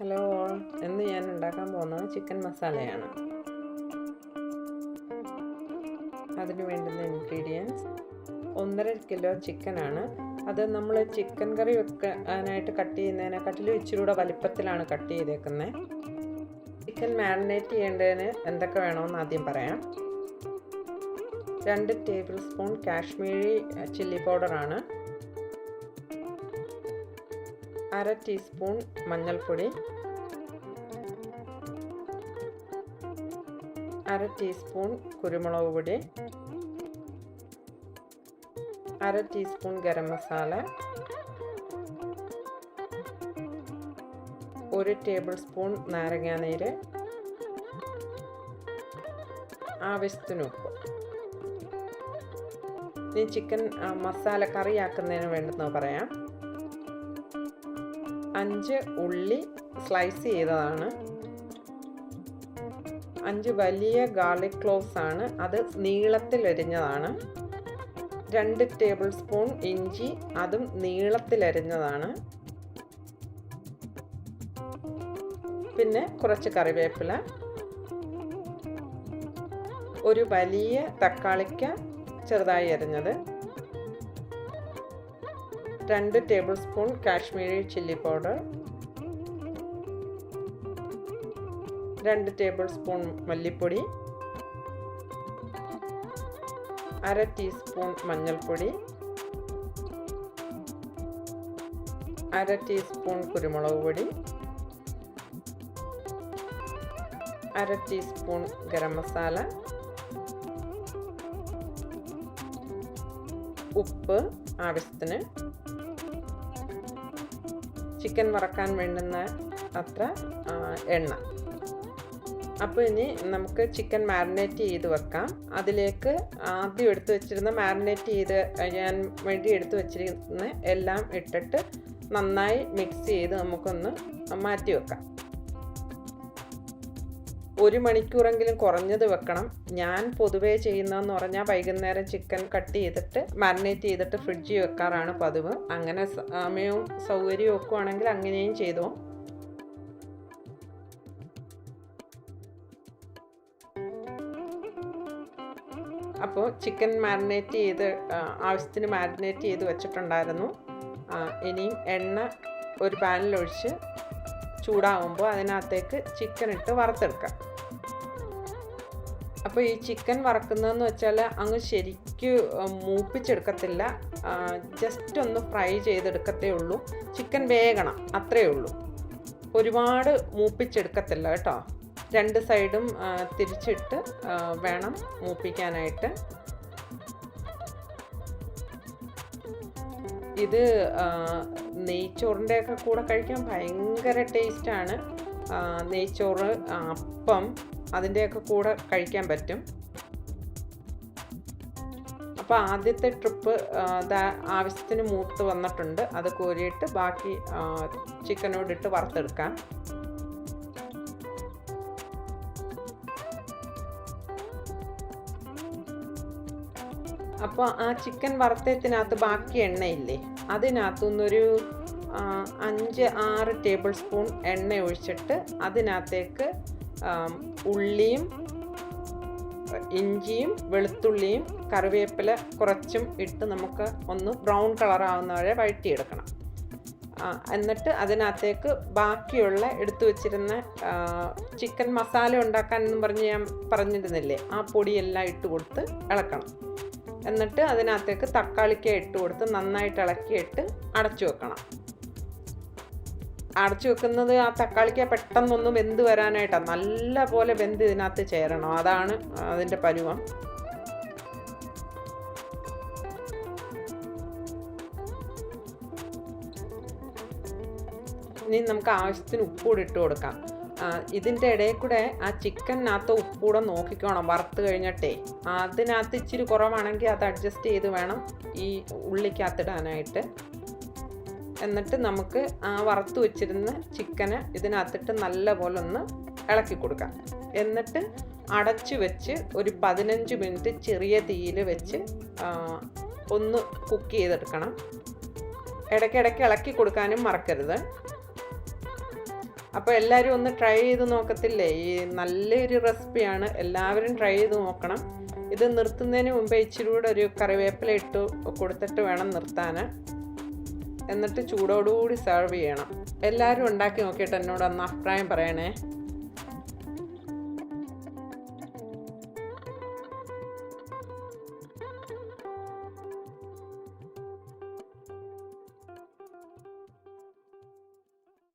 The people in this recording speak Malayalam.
ഹലോ ഓൾ, ഇന്ന് ഞാൻ ഉണ്ടാക്കാൻ പോകുന്നത് ചിക്കൻ മസാലയാണ്. അതിന് വേണ്ടുന്ന ഇൻഗ്രീഡിയൻസ് 1.5 കിലോ ചിക്കനാണ്. അത് നമ്മൾ ചിക്കൻ കറി വെക്കാനായിട്ട് കട്ട് ചെയ്യുന്നതിനെക്കാട്ടിലും ഇച്ചിരി കൂടെ വലിപ്പത്തിലാണ് കട്ട് ചെയ്തേക്കുന്നത്. ചിക്കൻ മാരിനേറ്റ് ചെയ്യേണ്ടതിന് എന്തൊക്കെ വേണമെന്ന് ആദ്യം പറയാം. 2 ടേബിൾ സ്പൂൺ കാശ്മീരി ചില്ലി പൗഡറാണ്, 1/2 ടീസ്പൂൺ മഞ്ഞൾപ്പൊടി, 1/2 ടീസ്പൂൺ കുരുമുളക് പൊടി, 1/2 teaspoon garam masala, 1 tablespoon നാരങ്ങാനീര്, ആവശ്യത്തിന് ഉപ്പ്. ഇനി ചിക്കൻ മസാല കറിയാക്കുന്നതിന് വേണ്ടുന്നത് പറയാം. 5 ഉള്ളി സ്ലൈസ് ചെയ്തതാണ്, 5 വലിയ ഗാർലിക് ക്ലോവ്സ് ആണ്, അത് നീളത്തിൽ അരിഞ്ഞതാണ്, 2 ടേബിൾ സ്പൂൺ ഇഞ്ചി, അതും നീളത്തിൽ അരിഞ്ഞതാണ്, പിന്നെ കുറച്ച് കറിവേപ്പില, ഒരു വലിയ തക്കാളിക്ക ചെറുതായി അരിഞ്ഞത്, 2 table spoon Kashmiri chilli powder, 2 table spoon മല്ലിപ്പൊടി, 1/2 ടീസ്പൂൺ മഞ്ഞൾപ്പൊടി, 1/2 ടീസ്പൂൺ കുരുമുളക് പൊടി, 1/2 ടീസ്പൂൺ ഗരം മസാല, ഉപ്പ് ആവശ്യത്തിന്, ചിക്കൻ വറക്കാൻ വേണ്ടുന്ന അത്ര എണ്ണ. അപ്പോൾ ഇനി നമുക്ക് ചിക്കൻ മാരിനേറ്റ് ചെയ്ത് വെക്കാം. അതിലേക്ക് ആദ്യം എടുത്തു വെച്ചിരുന്ന മാരിനേറ്റ് ചെയ്ത് ഞാൻ വേണ്ടി എടുത്തു വെച്ചിരുന്ന എല്ലാം ഇട്ടിട്ട് നന്നായി മിക്സ് ചെയ്ത് നമുക്കൊന്ന് മാറ്റി വെക്കാം. 1 മണിക്കൂറെങ്കിലും കുറഞ്ഞത് വെക്കണം. ഞാൻ പൊതുവേ ചെയ്യുന്നതെന്ന് പറഞ്ഞാൽ വൈകുന്നേരം ചിക്കൻ കട്ട് ചെയ്തിട്ട് മാരിനേറ്റ് ചെയ്തിട്ട് ഫ്രിഡ്ജിൽ വെക്കാറാണ് പതിവ്. അങ്ങനെ സമയവും സൗകര്യവും ഒക്കെ ആണെങ്കിൽ അങ്ങനെയും ചെയ്തോ. അപ്പോൾ ചിക്കൻ മാരിനേറ്റ് ചെയ്ത് ആവശ്യത്തിന് മാരിനേറ്റ് ചെയ്ത് വെച്ചിട്ടുണ്ടായിരുന്നു. ഇനിയും എണ്ണ ഒരു പാനിലൊഴിച്ച് ചൂടാകുമ്പോൾ അതിനകത്തേക്ക് ചിക്കൻ ഇട്ട് വറുത്തെടുക്കാം. അപ്പോൾ ഈ ചിക്കൻ വറക്കുന്നതെന്ന് വെച്ചാൽ അങ്ങ് ശരിക്കും മൂപ്പിച്ചെടുക്കത്തില്ല, ജസ്റ്റ് ഒന്ന് ഫ്രൈ ചെയ്തെടുക്കത്തേ ഉള്ളൂ. ചിക്കൻ വേകണം, അത്രയേ ഉള്ളൂ. ഒരുപാട് മൂപ്പിച്ചെടുക്കത്തില്ല കേട്ടോ. 2 സൈഡും തിരിച്ചിട്ട് വേണം മൂപ്പിക്കാനായിട്ട്. ഇത് നെയ്ച്ചോറിൻ്റെയൊക്കെ കൂടെ കഴിക്കാൻ ഭയങ്കര ടേസ്റ്റാണ്. നെയ്ച്ചോറ്, അപ്പം, അതിൻ്റെയൊക്കെ കൂടെ കഴിക്കാൻ പറ്റും. അപ്പോൾ ആദ്യത്തെ ട്രിപ്പ് ആവശ്യത്തിന് മൂത്ത് വന്നിട്ടുണ്ട്. അത് കോരിയിട്ട് ബാക്കി ചിക്കനോടിട്ട് വറുത്തെടുക്കാം. അപ്പോൾ ആ ചിക്കൻ വറുത്തതിനകത്ത് ബാക്കി എണ്ണയില്ലേ, അതിനകത്തുനിന്നൊരു 5-6 ടേബിൾ സ്പൂൺ എണ്ണ ഒഴിച്ചിട്ട് അതിനകത്തേക്ക് ഉള്ളിയും ഇഞ്ചിയും വെളുത്തുള്ളിയും കറിവേപ്പില കുറച്ചും ഇട്ട് നമുക്ക് ഒന്ന് ബ്രൗൺ കളറാവുന്ന വരെ വഴറ്റിയെടുക്കണം. എന്നിട്ട് അതിനകത്തേക്ക് ബാക്കിയുള്ള എടുത്തു വച്ചിരുന്ന ചിക്കൻ മസാല ഉണ്ടാക്കാനെന്നും പറഞ്ഞ് ഞാൻ പറഞ്ഞിരുന്നില്ലേ, ആ പൊടിയെല്ലാം ഇട്ട് കൊടുത്ത് ഇളക്കണം. എന്നിട്ട് അതിനകത്തേക്ക് തക്കാളിക്ക ഇട്ട് കൊടുത്ത് നന്നായിട്ട് ഇളക്കിയിട്ട് അടച്ചു വെക്കണം. അടച്ചു വെക്കുന്നത് ആ തക്കാളിക്ക പെട്ടെന്നൊന്നും വെന്ത് വരാനായിട്ടാണ്. നല്ല പോലെ വെന്ത് ഇതിനകത്ത് ചേരണം, അതാണ് അതിൻ്റെ പരുവം. ഇനി നമുക്ക് ആവശ്യത്തിന് ഉപ്പൂടെ ഇട്ട് കൊടുക്കാം. ഇതിൻ്റെ ഇടയിൽ കൂടെ ആ ചിക്കനകത്ത് ഉപ്പൂടെ നോക്കിക്കോണം വറുത്ത് കഴിഞ്ഞിട്ടേ. അതിനകത്ത് ഇച്ചിരി കുറവാണെങ്കിൽ അത് അഡ്ജസ്റ്റ് ചെയ്ത് വേണം ഈ ഉള്ളിക്കകത്തിടാനായിട്ട്. എന്നിട്ട് നമുക്ക് ആ വറുത്ത് വെച്ചിരുന്ന ചിക്കന് ഇതിനകത്തിട്ട് നല്ല പോലെ ഒന്ന് ഇളക്കി കൊടുക്കാം. എന്നിട്ട് അടച്ചു വെച്ച് ഒരു 15 മിനിറ്റ് ചെറിയ തീയിൽ വെച്ച് ഒന്ന് കുക്ക് ചെയ്തെടുക്കണം. ഇടയ്ക്കിടയ്ക്ക് ഇളക്കി കൊടുക്കാനും മറക്കരുത്. അപ്പോൾ എല്ലാവരും ഒന്ന് ട്രൈ ചെയ്ത് നോക്കത്തില്ലേ? ഈ നല്ലൊരു റെസിപ്പിയാണ്, എല്ലാവരും ട്രൈ ചെയ്ത് നോക്കണം. ഇത് നിർത്തുന്നതിന് മുമ്പേ ഇച്ചിരി കൂടെ ഒരു കറിവേപ്പില ഇട്ട് കൊടുത്തിട്ട് വേണം നിർത്താൻ. എന്നിട്ട് ചൂടോടുകൂടി സെർവ് ചെയ്യണം. എല്ലാവരും ഉണ്ടാക്കി നോക്കിയിട്ട് എന്നോട് ഒന്ന് അഭിപ്രായം പറയണേ.